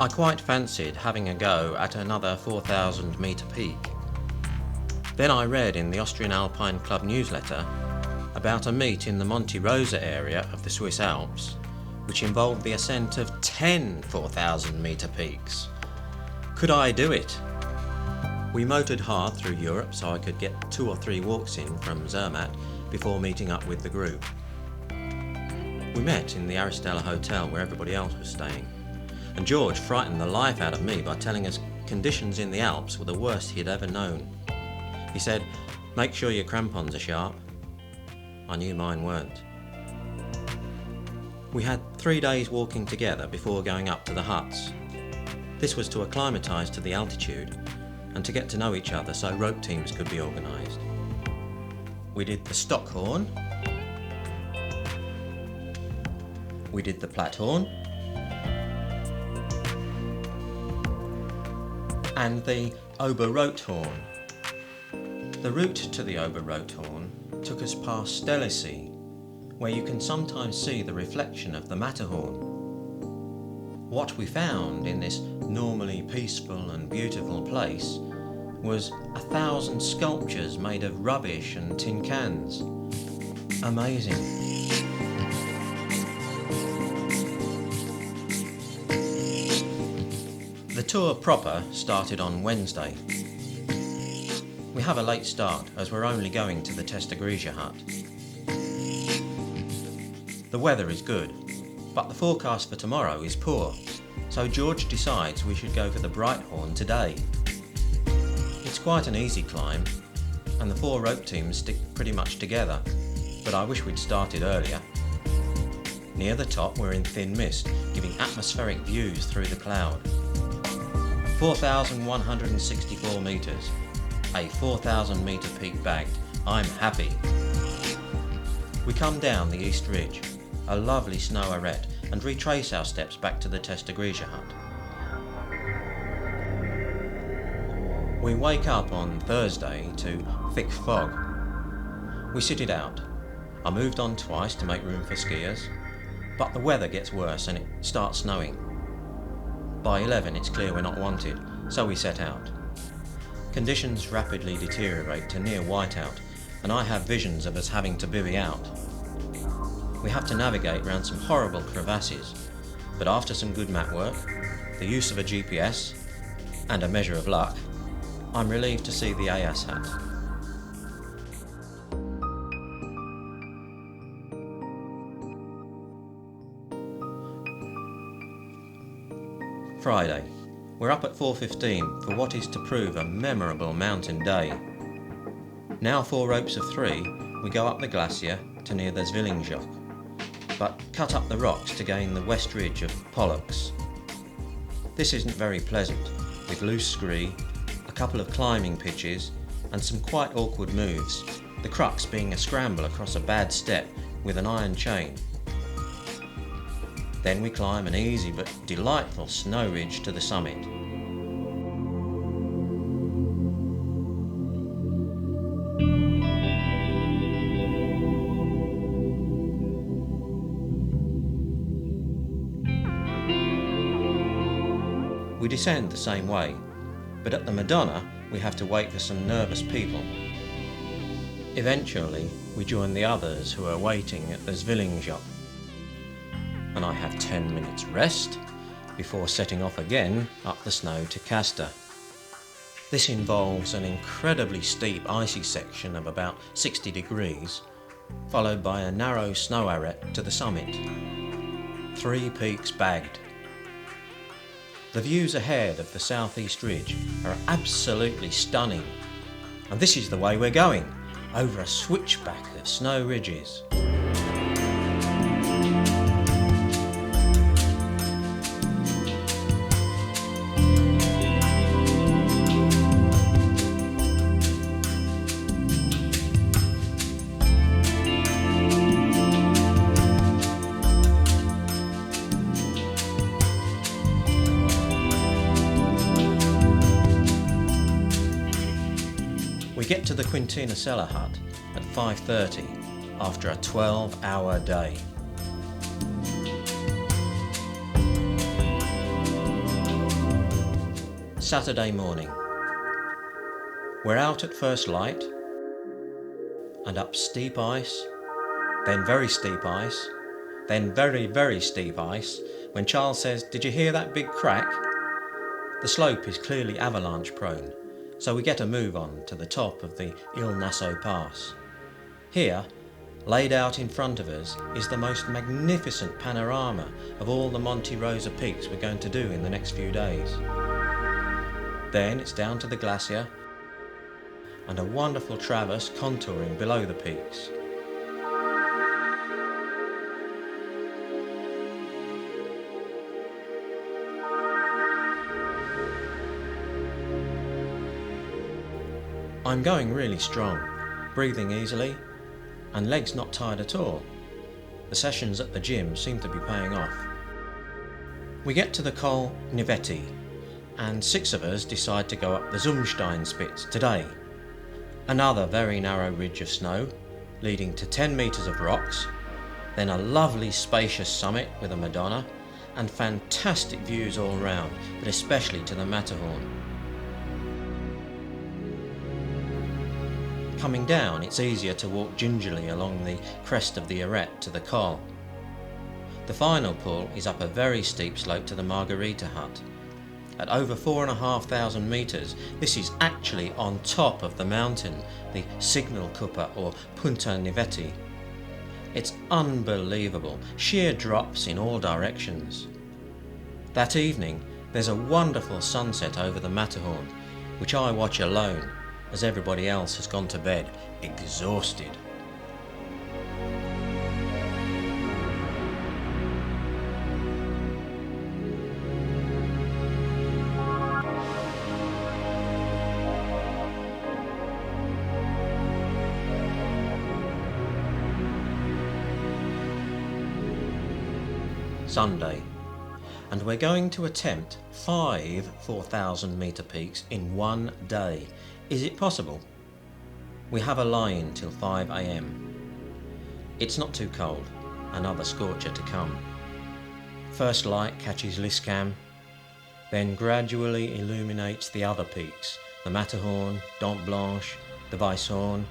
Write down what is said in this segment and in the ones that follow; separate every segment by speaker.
Speaker 1: I quite fancied having a go at another 4,000 metre peak. Then I read in the Austrian Alpine Club Newsletter about a meet in the Monte Rosa area of the Swiss Alps, which involved the ascent of 10 4,000 metre peaks. Could I do it? We motored hard through Europe so I could get 2 or 3 walks in from Zermatt before meeting up with the group. We met in the Aristella Hotel where everybody else was staying, and George frightened the life out of me by telling us conditions in the Alps were the worst he had ever known. He said, "Make sure your crampons are sharp." I knew mine weren't. We had 3 days walking together before going up to the huts. This was to acclimatise to the altitude and to get to know each other so rope teams could be organised. We did the Stockhorn, we did the Platthorn, and the Oberrothorn. The route to the Oberrothorn took us past Stellisee, where you can sometimes see the reflection of the Matterhorn. What we found in this normally peaceful and beautiful place was 1,000 sculptures made of rubbish and tin cans. Amazing. The tour proper started on Wednesday. We have a late start as we're only going to the Testagresia hut. The weather is good, but the forecast for tomorrow is poor, so George decides we should go for the Breithorn today. It's quite an easy climb, and the 4 rope teams stick pretty much together, but I wish we'd started earlier. Near the top we're in thin mist, giving atmospheric views through the cloud. 4,164 metres, a 4,000 metre peak bagged. I'm happy. We come down the East Ridge, a lovely snow arete, and retrace our steps back to the Testagresia hut. We wake up on Thursday to thick fog. We sit it out. I moved on twice to make room for skiers, but the weather gets worse and it starts snowing. By 11 it's clear we're not wanted, so we set out. Conditions rapidly deteriorate to near whiteout, and I have visions of us having to bivvy out. We have to navigate around some horrible crevasses, but after some good map work, the use of a GPS, and a measure of luck, I'm relieved to see the AS hut. Friday. We're up at 4:15 for what is to prove a memorable mountain day. Now 4 ropes of 3, we go up the glacier to near the Zwillingsjoch, but cut up the rocks to gain the west ridge of Pollux. This isn't very pleasant, with loose scree, a couple of climbing pitches, and some quite awkward moves, the crux being a scramble across a bad step with an iron chain. Then we climb an easy but delightful snow ridge to the summit. We descend the same way, but at the Madonna we have to wait for some nervous people. Eventually we join the others who are waiting at the Zwillingsjoch, and I have 10 minutes rest before setting off again up the snow to Casta. This involves an incredibly steep icy section of about 60 degrees, followed by a narrow snow arete to the summit. 3 peaks bagged. The views ahead of the southeast ridge are absolutely stunning, and this is the way we're going, over a switchback of snow ridges. We get to the Quintina Cellar hut at 5:30 after a 12-hour day. Saturday morning. We're out at first light and up steep ice, then very steep ice, then very, very steep ice, when Charles says, "Did you hear that big crack?" The slope is clearly avalanche prone, so we get a move on to the top of the Il Naso Pass. Here, laid out in front of us, is the most magnificent panorama of all the Monte Rosa peaks we're going to do in the next few days. Then it's down to the glacier and a wonderful traverse contouring below the peaks. I'm going really strong, breathing easily, and legs not tired at all. The sessions at the gym seem to be paying off. We get to the Col Niveti, and 6 of us decide to go up the Zumsteinspitz today. Another very narrow ridge of snow, leading to 10 metres of rocks, then a lovely spacious summit with a Madonna, and fantastic views all round, but especially to the Matterhorn. Coming down, it's easier to walk gingerly along the crest of the arête to the col. The final pull is up a very steep slope to the Margarita hut. At over 4,500 metres, this is actually on top of the mountain, the Signalkuppe or Punta Niveti. It's unbelievable, sheer drops in all directions. That evening, there's a wonderful sunset over the Matterhorn, which I watch alone, as everybody else has gone to bed, exhausted. Sunday, and we're going to attempt 5 4,000 metre peaks in one day. Is it possible? We have a lie-in till 5 AM. It's not too cold, another scorcher to come. First light catches Liscam, then gradually illuminates the other peaks, the Matterhorn, Dent Blanche, the Weisshorn.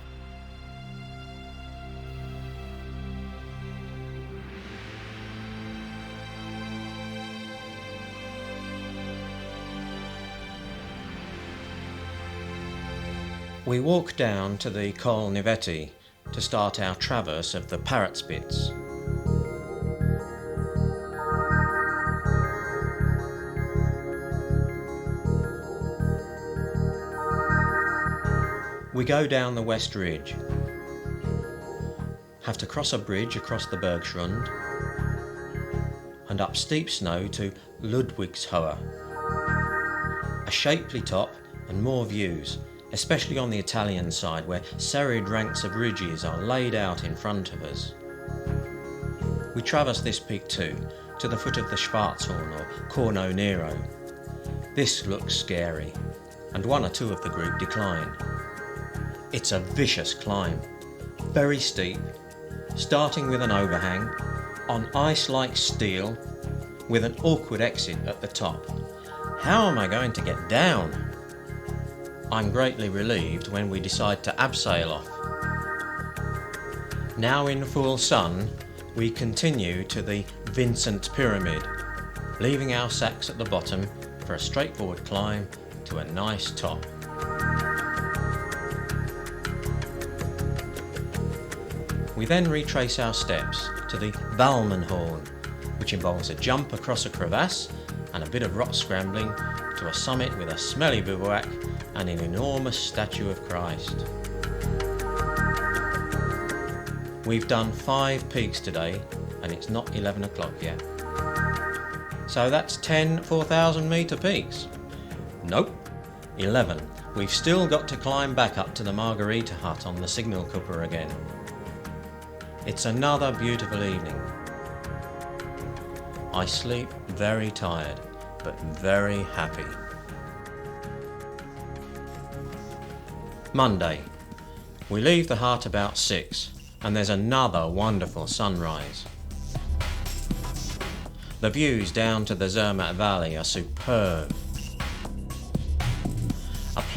Speaker 1: We walk down to the Col Niveti to start our traverse of the Parrotspitz. We go down the West Ridge, have to cross a bridge across the Bergschrund, and up steep snow to Ludwigshöhe. A shapely top and more views, especially on the Italian side, where serried ranks of ridges are laid out in front of us. We traverse this peak too, to the foot of the Schwarzhorn or Corno Nero. This looks scary, and 1 or 2 of the group decline. It's a vicious climb, very steep, starting with an overhang, on ice like steel, with an awkward exit at the top. How am I going to get down? I'm greatly relieved when we decide to abseil off. Now in full sun, we continue to the Vincent Pyramid, leaving our sacks at the bottom for a straightforward climb to a nice top. We then retrace our steps to the Valmenhorn, which involves a jump across a crevasse and a bit of rock scrambling to a summit with a smelly bivouac and an enormous statue of Christ. We've done 5 peaks today, and it's not 11 o'clock yet. So that's 10 4,000 metre peaks. Nope, 11. We've still got to climb back up to the Margarita hut on the Signalkuppe again. It's another beautiful evening. I sleep very tired, but very happy. Monday. We leave the hut about 6, and there's another wonderful sunrise. The views down to the Zermatt Valley are superb.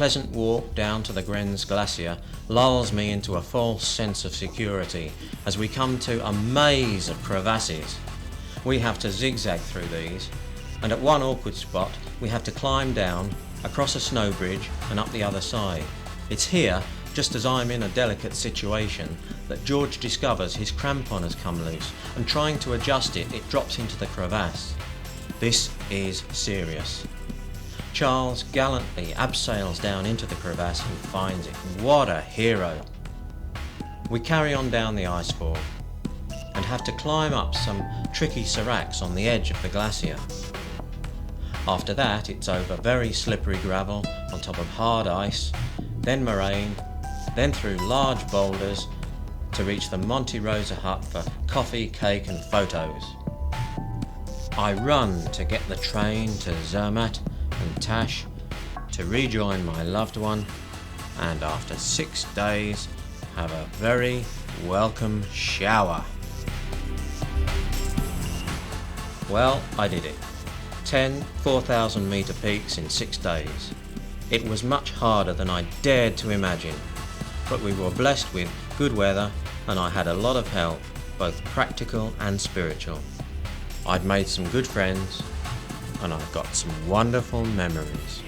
Speaker 1: pleasant walk down to the Grenz Glacier lulls me into a false sense of security as we come to a maze of crevasses. We have to zigzag through these, and at one awkward spot we have to climb down, across a snow bridge and up the other side. It's here, just as I'm in a delicate situation, that George discovers his crampon has come loose, and trying to adjust it, it drops into the crevasse. This is serious. Charles gallantly abseils down into the crevasse and finds it. What a hero! We carry on down the icefall and have to climb up some tricky seracs on the edge of the glacier. After that, it's over very slippery gravel on top of hard ice, then moraine, then through large boulders to reach the Monte Rosa hut for coffee, cake and photos. I run to get the train to Zermatt and Tash to rejoin my loved one, and after 6 days have a very welcome shower. Well, I did it. 10 4,000 metre peaks in 6 days. It was much harder than I dared to imagine, but we were blessed with good weather and I had a lot of help, both practical and spiritual. I'd made some good friends and I've got some wonderful memories.